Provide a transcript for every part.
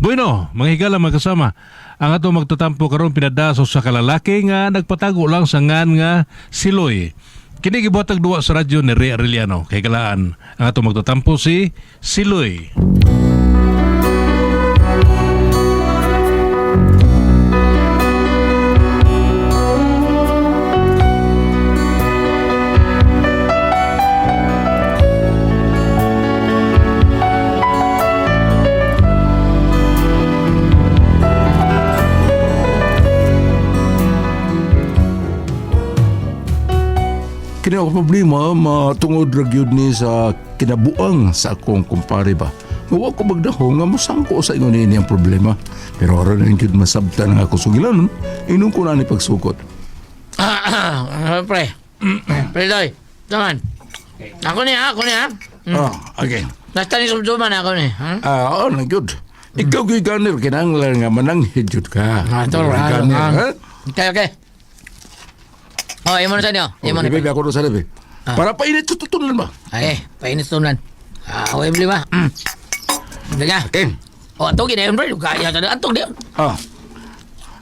Bueno, mga higala mga kasama, ang ato magtatampo karon pinadaso sa kalalaki nga nagpatago lang sa ngan nga Siloy. Kini gibuhatag duwa sa radyo ni Ray Arellano. Kay galaan, ang ato magtatampo si Siloy. Kini ako problema matungod ra gyud ni sa kinabuang sa akong kumpare ba. Wa ko magdaho nga mosangko sa ingon ini ang problema. Pero aron rin gyud masabtan nga ako sugilanon, inon ko na ni pagsukot. Pre. Pre Doy. Taman. Ako ni ha. Okay. Nasta ni sumduman ako ni. Ha? Oo na gyud. Ikaw gyud ganer kinahanglan nga mananghid gyud ka. Ganer, Okay. Oh, imo na sa niyo. Imo na. Bebe ako sa labi. Para painit tututunan ba? Ay, painit tunan. Okay, beli ba? Daga. Okay. Oh, atong ginayon, pre. Kaya sa atong di.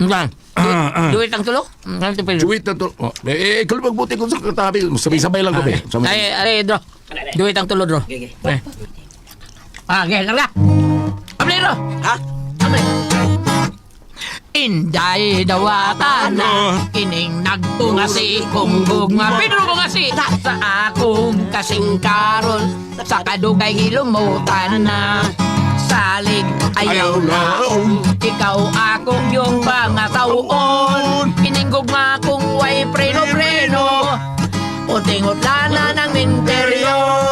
Lang. Duit ang tulo? Duit na to. Ikaw magbuti ko sa katabi. Sabay-sabay lang ko, be. Ay, Dro. Duit ang tulo, Dro. Okay, karga. Abli, Dro. Ha? Abli. Inday dawata na kining nagtungasi kunggog nga pinrugungasi sa akong kasing karon sa kadugay gilumutan na salig ayaw laon ikaw akong yung mga tauon kininggog nga kung way preno-preno uting utlana ng interior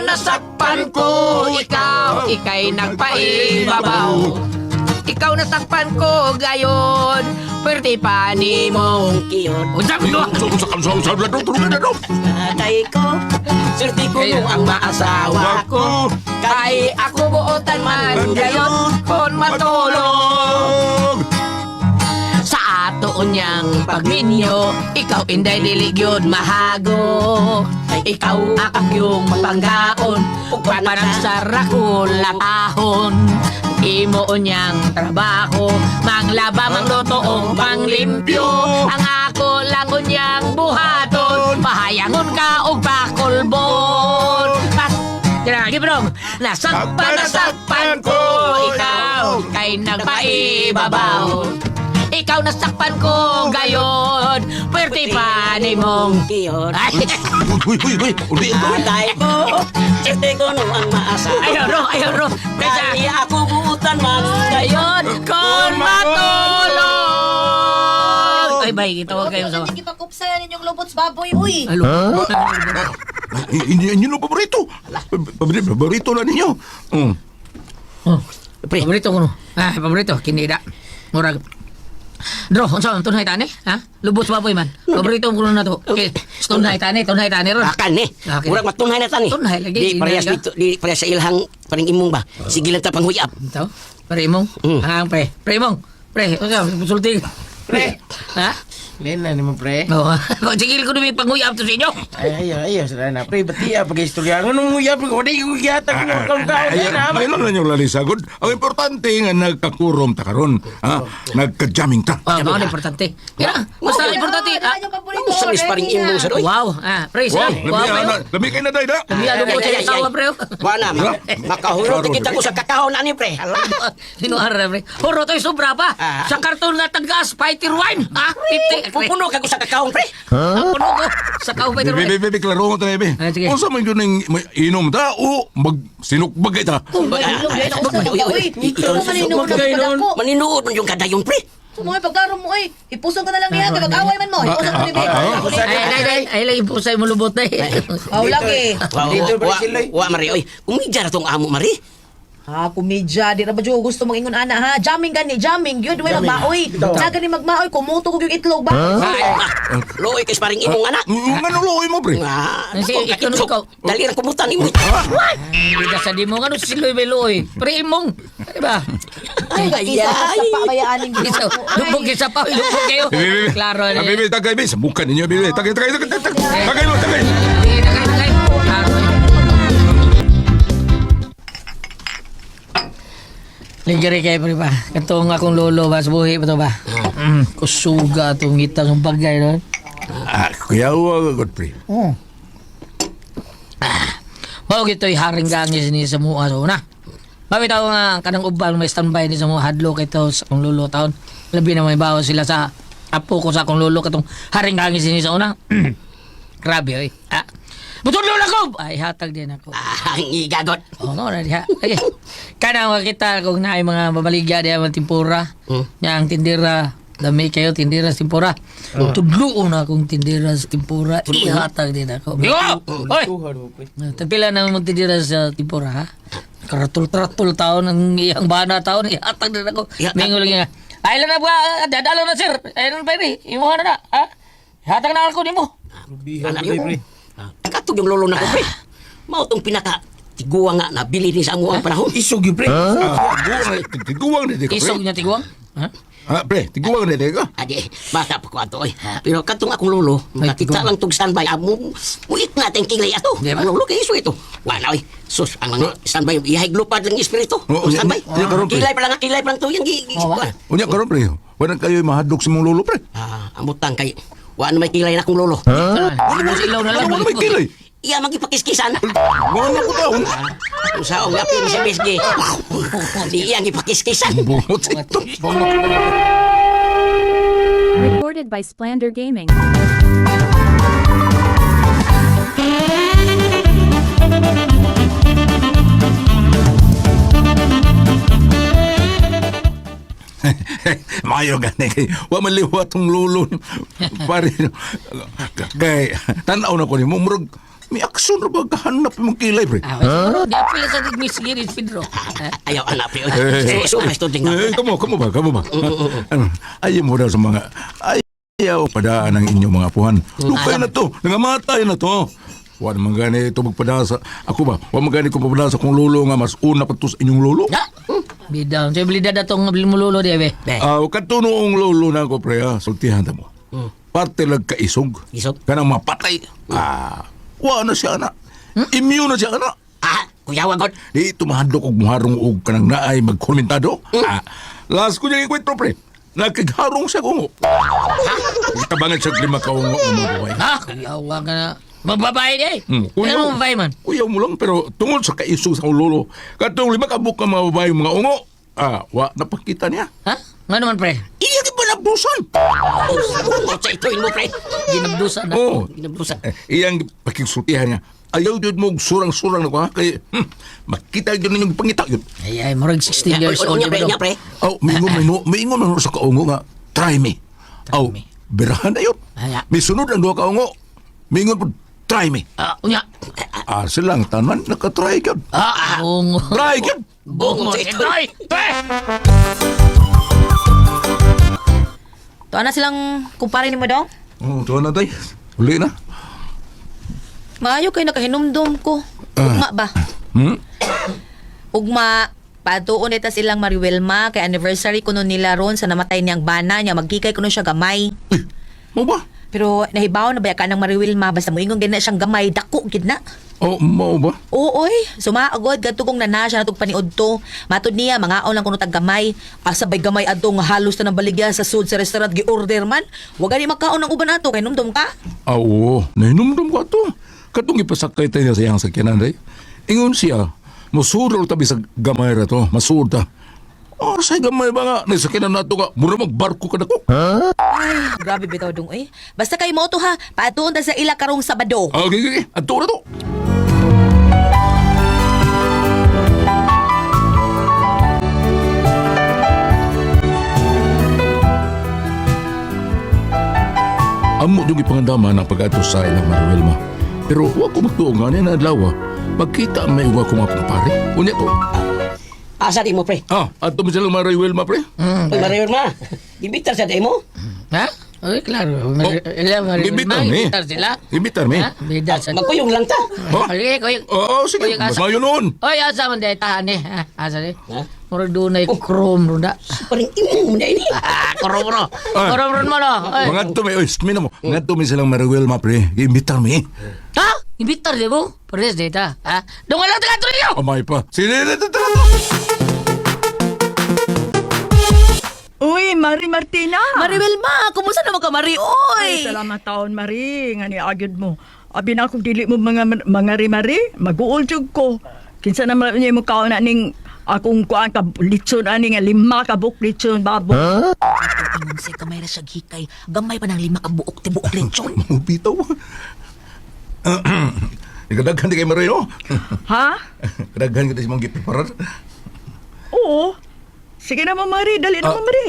nasakpan ko ikaw ikay nagpaibabaw ikaw nasakpan ko gayon pwerte pa ni mong kiyon unsap mo Katay ko surti ko ang maasawa ko kay ako buotan man gayon kon matulog sa ato niyang pagminyo ikaw inday diligyon mahago ikaw akong yung panggaon ug parang sarakol latahon imo niyang trabaho manglaba manglutoong panglimpyo ang ako lang niyang buhaton pahayangon ka og pakulbon Gibrong, nasakpan ko ikaw kay nagpaibabaw ikaw nasakpan ko gayon pwerte pa ni mong kiyon Uy. Atay ko, serte ko nung ang maasa. Ayaw ro Kaya ako buutan man gayon kon matulog ay bay ito kayo sa Hindi pakupsayan ninyong lobots baboy, uy. Alo Inyo no paborito. Paborito na ninyo. paborito ko no paborito kinida murag Dro, unsa ang tunay tani? Ha? Lubos baboy man. Paborito ko na to. Okay, tunay tani ron. Akan ni. Okay. Murag matunhay na tani. Tunhay lagi. Di parehas dito, di parehas sa ilhang paring imong ba. Sige lang ta panghuyap. Ito? Pre imong? Ang pre. Pre imong? Pre, unsa sulti? Pre. Ha? Lena ni mo pre. Oh, sigil ko na may panguyap to sa inyo. Ayaw, sila na pre. Ba't iya pag-istorya? Anong nguyap? Wadi ko giyata ko kung tao na. May lang na yung lalisagod. Ang importante nga nagkakurom ta karon. Nagka-jamming ta. Oh, mga importante. Kaya, basta importante. Ano yung paborito Sa mis paring imong sa doy. Wow, pre, Wow, wow. lami kayo na dahi da. Ano mo sa asawa, pre? Wala makahurot kita ko sa kakahon ani pre. Sino ara, pre? Huro to'y sobra pa. Sa karton nga tagas, fighter wine. Ha? 50. Pupuno ka ko sa kakahon pre. Puno ko. Sa kao fighter wine. Bebe, klaro mo ta, bebe. Ah, sige. Kung sa man yun ang inom ta, o sinukbagay ta. Maninuod man yung kadayon pre. Sumoy pagdaro mo, uy. Ipusong ka na lang niya. Kapag-away man mo. Ipusong ka na Ay, lagi pusay mo lubot na eh. Aw, lagi. Dito, pre, Siloy. Wa mari oy. Umidjar tong amo mari. Ha, kumidya. Di na ba dyan gusto mong ingon, ana, ha? Jamming gani, jamming. Yun, may magmaoy. Sa gani magmaoy, kumuto ko yung itlog ba? Loy kay paring imong anak. Ano loy mo, pre? Sige, ikaw. Dali ra kumutan imo. Hindi ka sa di mo. Ano si Loy Beloy? Pre imong. Diba? Ay, isa sa pabayaaning Isa, lubog isa pa. Lubog kayo. Klaro na. Bebe, tagay, bebe. Sa mukha ninyo, bebe. Tagay. Tagay mo, tagay. Tagay. Klaro. Ligari kay pre ba. Katong akong lolo ba sa buhi pa to ba. Kusuga atong ngita ng bagay doon. Kuya, good pre. Mao gito'y haring gangis ni sa mua so na. Mabitaw nga kanang uban may standby ni sa mga hadlo kay to sa akong lolo taon. Labi na may bawas sila sa apo ko sa akong lolo katong haring gangis ni sa una. Grabe oy. Butol lolo ko. Ay hatag din ako. Ang igagot. Oo, no, na diha. Okay. Kanang makita kung naay mga babaligya diha mga tempura. Yang tindira dami kayo tindira sa tempura. Tudluon na akong tindira sa tempura. Ihatag din ako. Yo! Oy! Tagpila na mo tindira sa tempura ha? Karatul-tratul taon ang iyang bana taon. Ihatag din ako. Mingo lang nga. Ay lang na ba? Dadalo na sir. Ay lang pa rin. Imuha na na. Ha? Ihatag na ako ni mo. Anak mo. Katog yung lolo na ko, pre. Mao tong pinaka tiguwa nga nabili ni sa amo ang panahon. Isog yung pre. Tiguang na di ka, Isog pre. niya tiguang. Ha? Pre, tiguang na di ka. Adi, bata pa ko ato oy. Pero katong akong lolo, nakita lang tong standby amo. Mulit natin kilay ato. Ang lolo kay iso ito. Wala oy. Sus, ang mga standby ihay glupad lang espiritu. Oo, Standby. yan karon, pre. Kilay pa lang to yung Unya karon pre. Wala kayo mahadlok sa mong lolo pre. amutang kay wala may kilay na akong lolo. Hindi mo ilaw na lang. Ano may kilay? Iya magipakiskisan. Mga ko taon. Usa og apil sa BSG. Di iya gipakiskisan. Bungot sa ito. Recorded by Splander Gaming. Mayo gani kay wa maliwa tong lolo pare kay tan-aw na ko ni murag may aksyon ra ba kahanap mong kilay pre. Di apil sa Miss Giris Pedro. Ayaw anak pre. So mas to ding. Kamo ba? Ano, ayaw mo daw sa mga ayaw padaan ang inyong mga apuhan. Lupay na to, nangamatay na to. Wa naman gani ito magpadaan sa ako ba? Wa man gani ko magpadaan sa kong lolo nga mas una pa to sa inyong lolo. Bidang. So, bilidad atong bilmululo di be. Katunoong lolo na ko pre sultihan ta mo. Parte lag kaisog. Isog? Kanang mapatay. Wa na siya ana. Immune na siya ana. Kuya wagod. Di tumahadlok og muharong og kanang naay magkomentado. Last ko niya ikwento pre. Nakigharong siya kungo. Itabangan siya 5 kaungo mo buhay. Kuyawa ka na. Magbabae di eh. Kuyaw. Ano mababae man? Kuyaw mo lang pero tungod sa kaisog sa lolo. Katong 5 kabuk ka mga babae mga ungo. Wa napakita niya. Ha? Nga naman pre? Iya di ba nabusan? Bungot sa ito mo pre. Ginabdusa na. Oo. Ginabrusa. Iyang pakigsultihan niya. Ayaw yun mo surang-surang na ko ha. Kaya makita yun ninyong pangita yun. Ay, morag 16 years old. Unya pre, Diba unya pre. Maingon man sa kaungo nga. Try me. Berahan na yun. Aya. May sunod ang 2 kaungo. Maingon po, try me. Unya. Silang tanan nakatry yun. Bungo. Try yun. Bungo. Troy! To ana silang kumpare ni mo daw? Tuwa na tayo. Uli na. Maayo kay nakahinumdum ko. Ugma ba? Ugma, patuon ita silang Mariwelma kay anniversary kuno nila ron sa namatay niyang bana niya magkikay kuno siya gamay. Mo ba? Pero nahibaw na ba ka ng Mariwelma basta moingon gid na siyang gamay dako gid na. Mo ba? Oo, oy. Sumaagod gadtugong na siya natug paniud to. Matud niya mga lang kuno tag gamay. Sabay gamay adto nga halos na nabaligya sa sud sa restaurant gi-order man. Wa gani magkaon ng uban ato kay numdum ka. Oo. Nahinumdum ko ito. Katong ipasakay tayo sa iyang sakyanan day. Ingon siya, musuro tabi sa gamay ra to. Masuda. Say gamay ba nga? Nagsakyanan na ito ka. Mura magbarko ka na ko. Ay, grabe bitaw dong eh. Basta kay mo to ha. Patuon ta sa ila karong Sabado. Okay. Ato na to. Amo yung ipangandaman ang pag-atos sa ilang Maruelma. Pero huwag ko magtuong nga niya na adlaw. Pagkita may huwag ko mga kumpare. Unya to. Asa di mo pre. Ato mo silang Maruelma pre. Oy Mario ma. Ibitar sa demo. Ha? Okay, klaro. Ibitar mi. Ibitar sila. Ibitar mi. Ha? Bida sa... Magkuyong lang ta. Okay, kuyog. Oo, sige. Kuyog Mas asa. mayo noon. Oy, asa man day tahan eh. Asa di? Murag dunay chrome ro da. Paring imong na ini. Chrome ro. Chrome ro mo no. Mga tumi, mi na mo. Mga tumi silang Maruelma pre. Ibitar mi. Ha? Ibitar di mo? Pares data. Ha? Dungan lang taga tuloy. Amay pa. Sige. Uy, Mari Martina. Maribel ma, kumusta naman ka Mari? Ay, Oy! salamat taon, Mari. Nga ni agad mo. Abi na akong dili mo mga rimari, mag-uol jud ko. Kinsa naman niya mo kaon na ning akong kuan ka litson ani nga 5 ka buk litson babo. Tingnan siya kamay ra siya hikay. Gamay pa ng 5 ka buok tibuok lechon. Bitaw. Ikadaghan di kay Maray, no? Ha? Kadaghan kita si mong gipreparar. Oo. Sige na mo, Mari. Dali na mo, Mari.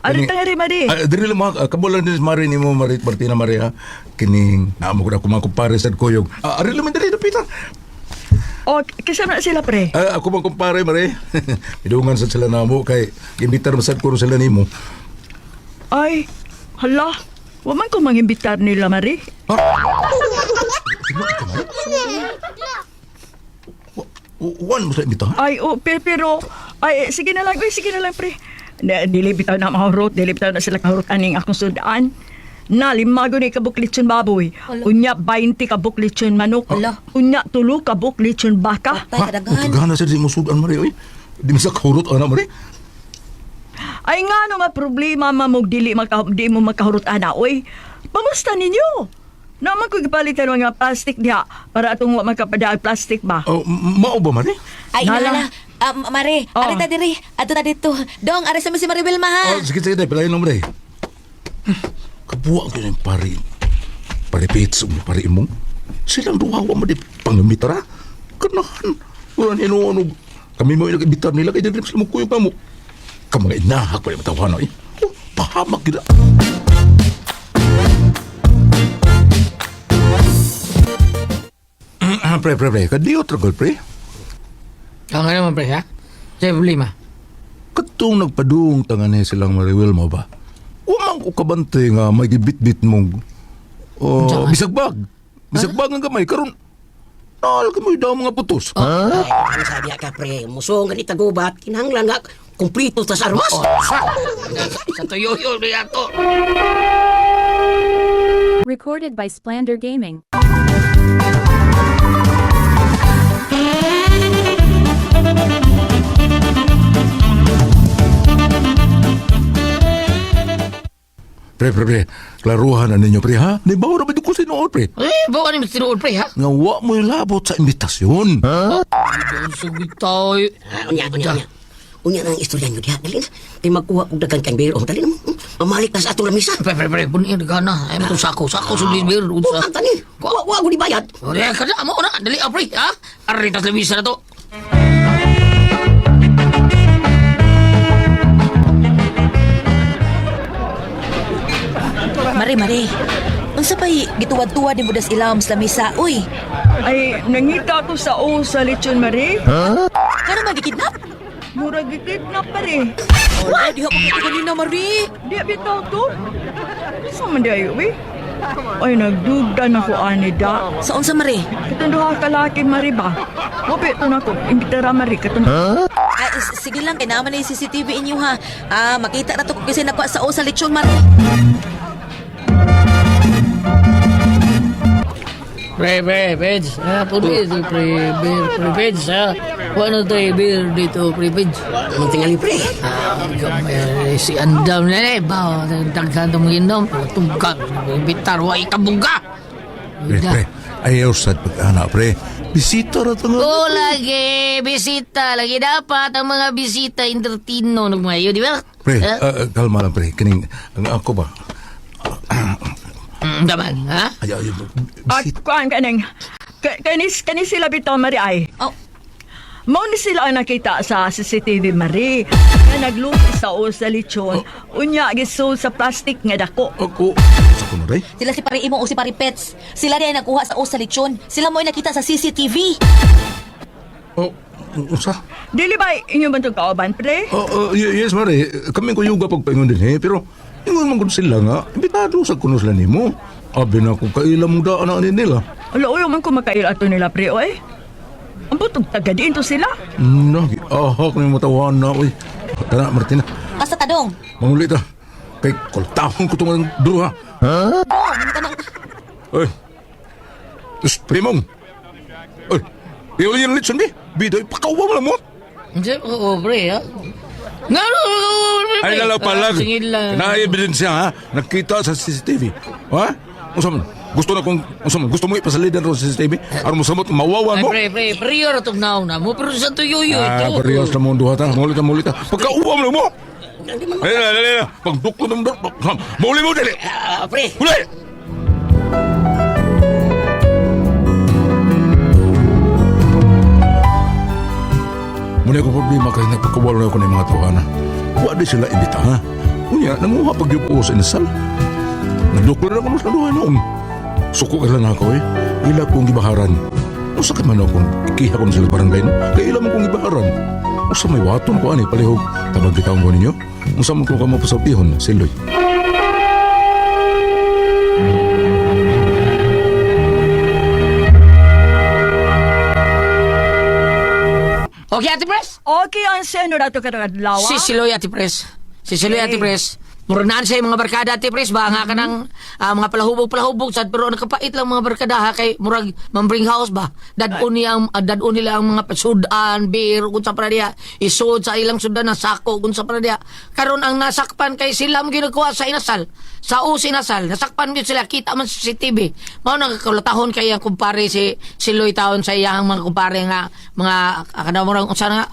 Ari tanga rin, Mari. Dili lang mga kabulan din si Maray ni mo, Marit Martina Maria. Kining, naamo ko na kumakumpare sa kuyog. Ari lang, dali na, Peter. O, kisa na sila, pre. Ako mang kumpare, Maray. Idungan sa sila na mo, kay imbitar masad ko sila ni mo. Ay, hala. Waman ko mangimbitar nila, Mari. Wan mo sa imbita, ha? Ay, pero, ay, sige na lang, pre. Dilibitaw na mahurot, dilibitaw na sila kahurot aning akong sudaan. Na, 5 ni kabuklitson baboy. Unya, 20 kabuklitson manok. Ala. Unya, 3 kabuklitson baka. Tay kadaghan. Tagahan na sa di mo sudan, Maray, oy. Di mo sa kahurot, ana, Maray. Ay nga no nga problema mamog di mo makahurot ana, oy. Pamusta ninyo? Naman ko gipalitan mga plastic diha para atong wa magkapadaag plastic ba? Mao ba, Maray? Ay, Nala. Mari, Oh. ari ta diri. Ato na dito. Dong, ari sa si Maribel ma ha. Sige, tayo, palayan lang, Maray. Kabuwa ko yung pari. Pari pizza mo, pari imong. Silang duwawa mo di pangamitara. Kanahan. Wala niya ano. Kami mo yung nag-ibitar nila. Kaya din sila mo kuyo ka mo. Kamang inahak pa yung matawahan eh. Pahamak gila. Pre. Kadiyo tragol, pre. Ang ano naman, pre, ha? Sa problema. Katong nagpadung tangan silang Mariwel mo ba? Umang ko kabante nga may gibit-bit mong bisagbag. Bisagbag nga gamay. Karon nalagay mo daw mga putos. Ay, ang sabi ka, pre, musong ganit gubat, kinahanglan nga, kumplito ta sa armas. Sa tuyo-yo na yato. Recorded by Splander Gaming. Pre. Klaruhan na ninyo, pre, ha? Di ba na ba ko sinuod, pre? Bawa ni Mr. Tinuod, pre, ha? Nga wa mo ilabot sa imbitasyon. Doon sa bitaw. Unya. Unya na ang istorya nyo diha. Dali na. Kaya magkuha kong dagang kang biro. Dali na. Mamalik ka sa atong lamisa. Pre, punin ka na. Ay, matong sako sa libir. Ang tani. Wa ko di bayad. Ore, kada mo na. Dali, pre, ha? Aritas lamisa na to. Mari. Unsa pa'y gituwad-tuwad ni Budas Ilawom sa lamisa, uy? Ay, nangita ko sa sa lechon, Mari. Kano magikidnap? Murag gikidnap, Mari. Wala, di ako kita kanina, Mari. Di bitaw to. Sa man di ayo, eh? Ay, nagduda na ko ani da. Sa unsa, Mari? Katong duha ka laki, Mari ba? Mabit to na ko. Imbitara, Mari. Katong Ay, sige lang, kay naman na yung CCTV inyo ha. Makita na to ko kasi nakuha sa sa lechon, Mari. Pre, Peds. Punin ito, pre, Peds, ha? Wano to, beer dito, pre, Peds. Ang tingali, pre. Si Andam na ba? Daghan itong inom. Tungkag. Bitar, wa ikabungga. Pre. Ayaw sa pag-anak, pre. Bisita na ito nga. Oo, lagi. Bisita. Lagi dapat ang mga bisita entertino ng mga di ba? Pre, kalma lang, pre. Kining, ang ako ba? Daman, ha? Ayaw. At kuan kaneng kanis sila bitaw, Mari ay. Oh, Mao ni sila ang nakita sa CCTV, Mari. Na nagluto sa sa lechon. Unya gisul sa plastic nga dako. Ako. Sa kuno, ray? sila si Pari Imo o si Pari Pets. Sila rin ang nakuha sa sa lechon. Sila mo ay nakita sa CCTV. Usa? Dili ba inyo man itong kauban, pre? Yes, Mare. Kami ko yuga pagpaingon din, eh. Pero, ingon man ko sila nga, imbitado sa kuno sila ni mo. Abi na kung kailan mong daan na nila. Ala, uyo man ko makail ato nila, pre, oy. Ang butog tagadiin to sila. Nagi, ahak na yung matawan na, uy. Tara, Martina. Asa tadong? Mangulit, ha. Kay, kultahon ko itong dulo, ha. Dong, kanang... Uy. Tapos, primong. Uy. Iyon yung litson, di. Bidoy, pakawa mo lang mo. Oo, pre, ha? Ay nalaw palag. Singil lang. Na ebidensya ha. Nakita sa CCTV. Ha? Unsa man? Gusto na kung unsa man? Gusto mo ipasalidan ro sa CCTV? Aron mo samot mawawa mo. Pre, yun itong naon na mo. Pero sa tuyuyo ito. Parehas na mo duha ta. Mulit ta. Pagkauwam mo. Dali na. Pagdukto mo. Muli mo dali. Pre, Muli. Muna ko problema kay nagpakawala ko ng mga tawana. Wala sila ibita ha. Unya, nanguha pagyupo sa inasal. Nagduklo na ako mas naluhan noon. Suko ka lang ako eh. Ila kong gibaharan. Usa ka man akong ikiha ko na sila barangay no. Kaya ila mo kong gibaharan. Usa may waton ko ani palihog. Tabag kitang ko ninyo. Usa mo ko ka mapasapihon, Siloy. Okay, Ate Pres? Okay, ang seno na ito kadalawa. Si Siloy, Ate Pres. Si Siloy, Ate Pres. Murnaan sa mga barkada, Ate Pres. Ba nga ka ng mga palahubog. Sad, pero nakapait lang mga barkada ha. Kay murag mambring house ba? Dadun nila ang mga sudan, beer, kung sa paradiya. Isod sa ilang sudan na sako, kung sa paradiya. Karon ang nasakpan kay sila mo ginagawa sa inasal. Sa inasal. Nasakpan yun sila. Kita man sa CCTV. Mao nagkakulatahon kay ang kumpare si Siloy taon sa iyang mga kumpare nga mga kanamurang unsa nga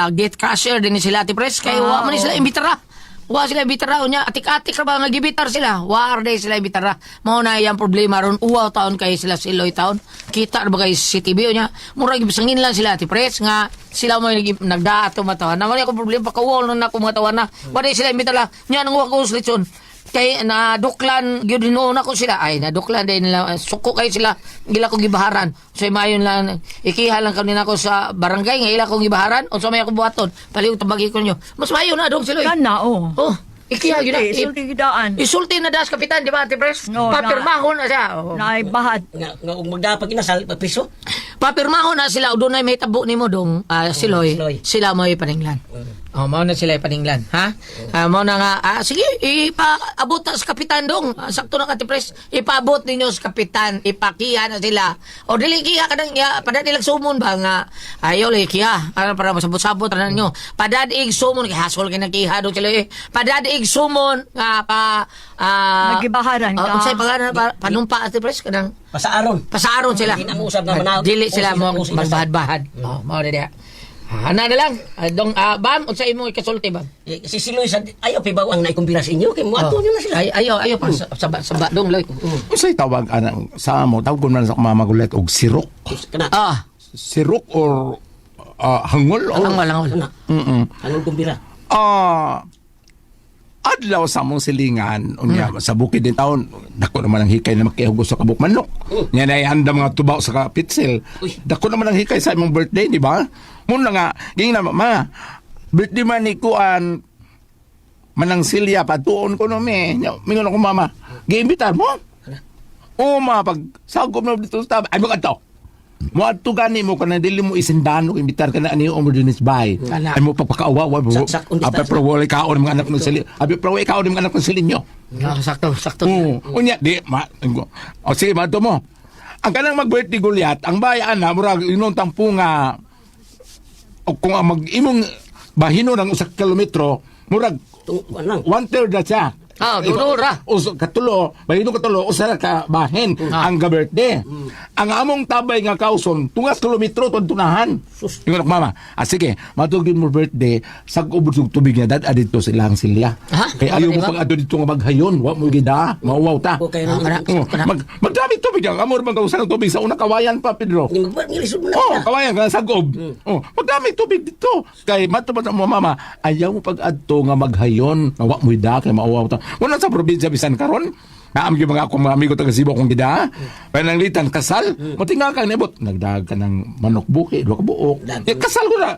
gate crusher din sila, Ate Pres. Kay wa man sila imbitara. Wa sila bitara nya atik-atik ra ba nga gibitar sila. War day sila bitara. Mao na yang problema ron uwa taon kay sila Siloy taon. Kita ra ba kay CCTV nya. Murag bisangin lang sila Ati Pres nga sila mo nagdaato matawa. Naman ako problema pakawol na ako mga tawa na. Wa day sila bitara. Nya nang wa ko solution. Kay naduklan gyud na ko sila ay naduklan din nila suko kay sila gila ko gibaharan so mayon lang ikiha lang kanina ko sa barangay nga ila ko gibaharan unsa may ako buhaton palihog tabagi ko nyo mas mayon na dong sila Kana, oh. ikiha gyud Isulti gidaan. isulti na das kapitan di ba Ate Pres No, papirmahon na siya Naibahad. nga ug magdapag inasal piso. papirmahon na sila udunay may tabo nimo dong Siloy Siloy. sila mo ipaninglan mao na sila ipaninglan ha mao na nga sige ipaabot na sa kapitan dong sakto na Ate Pres ipaabot ninyo sa kapitan ipakiha na sila o dili kiha kadang pada nilang sumon ba nga ayaw li kiha para masabot-sabot ra ninyo padadig sumon kay hasol kay nakiha do sila padadig sumon nga Nagibaharan ka. unsay pangalan panumpa Ate Pres kadang Pasaaron sila Ginangusap na manaw. dili sila mo Usap- magbahad-bahad mao na diha ana na lang dong bam unsay imong ikasulti bam Si Siloy sa ayaw pibaw ang naikumpira sa inyo kay muadto nyo na sila. Ayaw pa sa dong loy. Unsay tawag ana sa amo tawag man sa mamagulet og sirok. Kana. Sirok or hangol or Langol. Anong kumpira? adlaw sa among silingan unya sa bukid din taon dako naman ang hikay na makihugos sa kabuk manok nya na handa mga tubaw sa kapitsel dako naman ang hikay sa imong birthday di ba mun na nga ging na ma birthday man ni kuan manang silya patuon ko no me mingon ako mama giimbitar mo ma pag sagop na dito sa ay mo kadto mo adto gani mo kana dili mo isindano imbitar kana ani o dinis bay ay mo pagpakaawa apa pro wala ka mga anak ng sili abi pro ka mga anak ng silinyo Sakto. unya di o sige mato mo ang kanang mag-birthday gulyat ang bayan na murag inon tampunga o kung ang mag-imong bahino ng usak kilometro murag Lang. 1/3 na siya dulo ra. Katulo, bahino katulo, usara ka bahin ang birthday. Ang among tabay nga kauson, tungas kilometro tunahan. Ingon ako mama, sige, matugin mo birthday, sag-ubod sa tubig niya, dad adito silang silya. Kaya ayaw mo pag adto dito nga maghayon, wa mo gida, mauwaw ta. Okay na. Magdami tubig yan, amor man kausan ng tubig sa una kawayan pa, Pedro. Nilisod mo na. Kawayan ka sag-ob. Magdami tubig dito. Kay matubad mo mama, ayaw mo pag adto nga maghayon, wa mo gida, kay mauwaw ta. Wala sa probinsya bisan karon. Naam yung mga akong mga amigo taga Cebu kong gida. Pananglitan kasal. Matinga ka nibot. Nagdag ka ng manok buki, dua ka buok. Kasal ko na.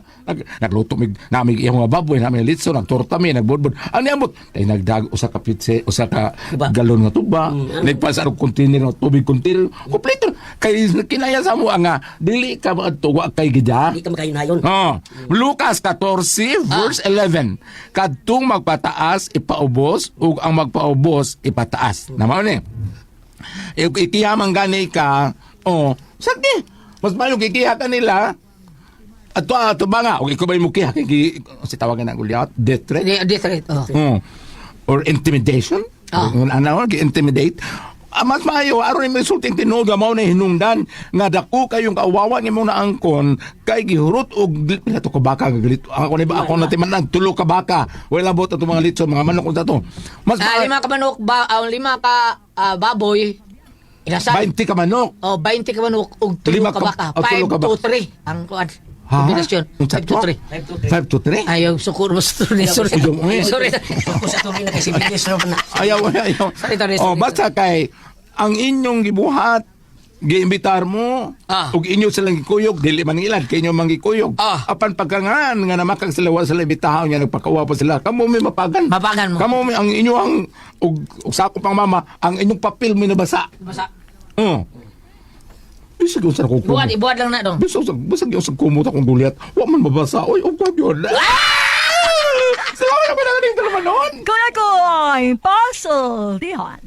Nagluto mig namig iyang mga baboy, namig litso, nagtorta mi, nagbudbud. Ang niambot, ay nagdag usa ka pitse, usa ka galon nga tuba. Nagpasarog container ng tubig container. Kompleto. Kay kinaya sa mo nga dili ka maadto wa kay gida. Di ka makayunayon. Lucas 14 verse 11. Kadtong magpataas ipaubos ug ang magpaubos ipataas. Namaw ni. Ikihamang gani ka. Sakti. Mas mayo ikiha ka nila. Ato ba nga? Okay, ko ba yung mukiha? Si tawagan na Goliath? Death threat? Different. Oh. Or intimidation? Intimidate? Mas maayo, aron yung resulting tinuod nga mao na hinungdan nga dako kayong kawawa ng mong naangkon kay gihurot og pila to ka baka galit ako ni ba ako na timan tulo ka baka wala bot ato mga litson mga manok unta to mas Lima ka manok, lima ka baboy. Inasan? 20 ka manok 20 ka manok ug Lima 3 ka baka. ka- tulo ka 5 to 3 ang kuan. Ha? Kombinasyon. Unsa 5 to to? 3. 5 to 3 Ayaw, sukur mo sa sorry. Sorry. Ako sa tuloy na kasi bilis naman na. ayaw Sorry. basta kay ang inyong gibuhat giimbitar mo ug inyo silang gikuyog dili man ilad kay inyo manggikuyog apan pagkangan nga namakag sila wa sila imbitahan nga nagpakawa pa sila kamo may mapagan Mapagan mo. kamo may ang inyo ang ug sakop pang mama ang inyong papel may nabasa Basta. bisag yung sa kukumot Ibuhat lang na dong. bisag yung sa kumot akong duliat wa man mabasa oy og yun salamat na ba na ganing naman noon Kaya ko ay puzzle, Dihan.